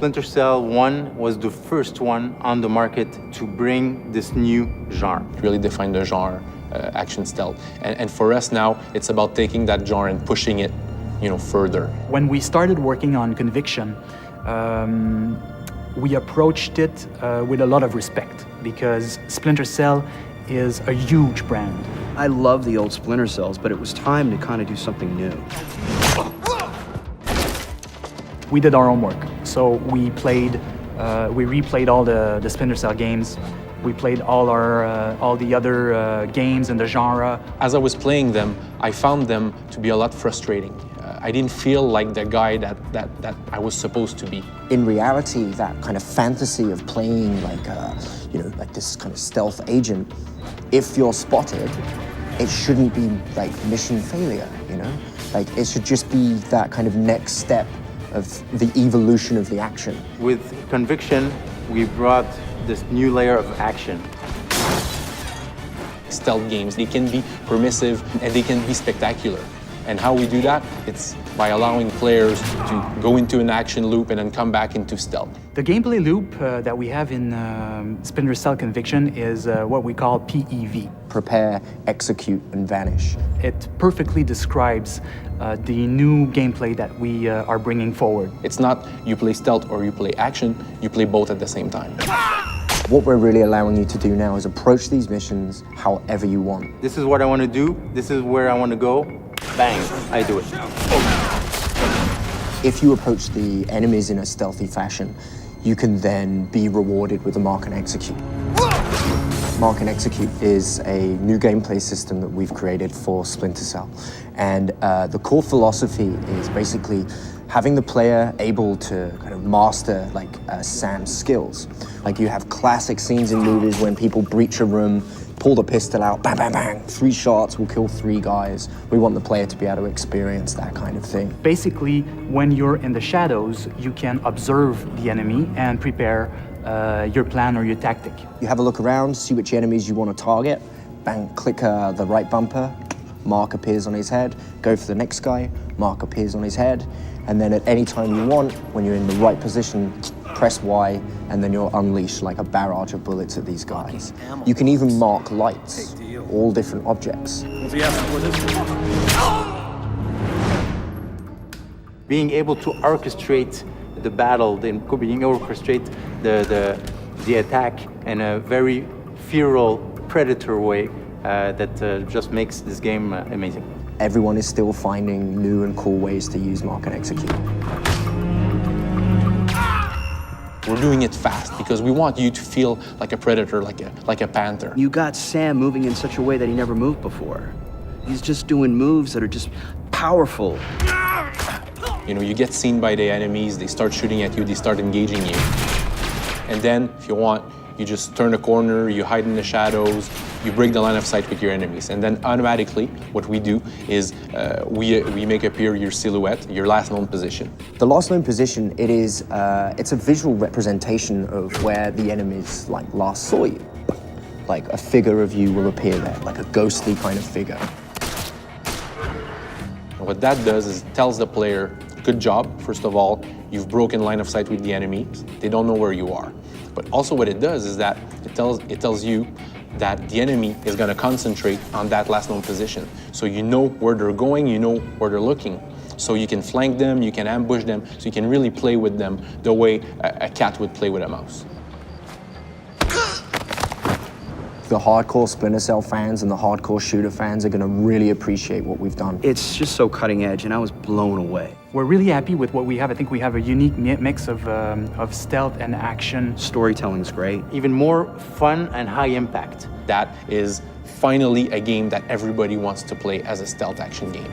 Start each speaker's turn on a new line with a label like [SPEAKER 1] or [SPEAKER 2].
[SPEAKER 1] Splinter Cell 1 was the first one on the market to bring this new genre.
[SPEAKER 2] Really define the genre, action stealth. And for us now, it's about taking that genre and pushing it, further.
[SPEAKER 3] When we started working on Conviction, we approached it with a lot of respect because Splinter Cell is a huge brand.
[SPEAKER 4] I love the old Splinter Cells, but it was time to kind of do something new.
[SPEAKER 3] We did our homework, so we replayed all the Splinter Cell games. We played all the other games in the genre.
[SPEAKER 2] As I was playing them, I found them to be a lot frustrating. I didn't feel like the guy that I was supposed to be.
[SPEAKER 5] In reality, that kind of fantasy of playing like this kind of stealth agent, if you're spotted, it shouldn't be like mission failure, Like it should just be that kind of next step of the evolution of the action.
[SPEAKER 1] With Conviction, we brought this new layer of action.
[SPEAKER 2] Stealth games, they can be permissive and they can be spectacular. And how we do that, it's by allowing players to go into an action loop and then come back into stealth.
[SPEAKER 3] The gameplay loop that we have in Splinter Cell Conviction is what we call PEV.
[SPEAKER 5] Prepare, execute, and vanish.
[SPEAKER 3] It perfectly describes the new gameplay that we are bringing forward.
[SPEAKER 2] It's not you play stealth or you play action, you play both at the same time.
[SPEAKER 5] What we're really allowing you to do now is approach these missions however you want.
[SPEAKER 1] This is what I want to do, this is where I want to go, bang, I do it.
[SPEAKER 5] If you approach the enemies in a stealthy fashion, you can then be rewarded with a Mark and Execute. Mark and Execute is a new gameplay system that we've created for Splinter Cell. And the core philosophy is basically having the player able to kind of master Sam's skills. Like you have classic scenes in movies when people breach a room, pull the pistol out, bang, bang, bang, 3 shots will kill 3 guys. We want the player to be able to experience that kind of thing.
[SPEAKER 3] Basically, when you're in the shadows, you can observe the enemy and prepare your plan or your tactic.
[SPEAKER 5] You have a look around, see which enemies you want to target, bang, click the right bumper, Mark appears on his head, go for the next guy, Mark appears on his head, and then at any time you want, when you're in the right position, press Y, and then you'll unleash like a barrage of bullets at these guys. You can even mark lights, all different objects.
[SPEAKER 1] Being able to orchestrate the battle, being able to orchestrate the attack in a very feral, predator way that just makes this game amazing.
[SPEAKER 5] Everyone is still finding new and cool ways to use Mark and Execute.
[SPEAKER 2] We're doing it fast because we want you to feel like a predator, like a panther.
[SPEAKER 4] You got Sam moving in such a way that he never moved before. He's just doing moves that are just powerful.
[SPEAKER 2] You get seen by the enemies, they start shooting at you, they start engaging you. And then, if you want, you just turn a corner, you hide in the shadows, you break the line of sight with your enemies. And then automatically, what we do is we make appear your silhouette, your last known position.
[SPEAKER 5] The last known position, it's a visual representation of where the enemies last saw you. Like a figure of you will appear there, like a ghostly kind of figure.
[SPEAKER 2] And what that does is it tells the player, good job, first of all, you've broken line of sight with the enemy, they don't know where you are. But also what it does is that it tells you that the enemy is going to concentrate on that last known position. So you know where they're going, you know where they're looking. So you can flank them, you can ambush them, so you can really play with them the way a cat would play with a mouse.
[SPEAKER 5] The hardcore Splinter Cell fans and the hardcore shooter fans are going to really appreciate what we've done.
[SPEAKER 4] It's just so cutting edge, and I was blown away.
[SPEAKER 3] We're really happy with what we have. I think we have a unique mix of stealth and action.
[SPEAKER 4] Storytelling's great.
[SPEAKER 1] Even more fun and high impact.
[SPEAKER 2] That is finally a game that everybody wants to play as a stealth action game.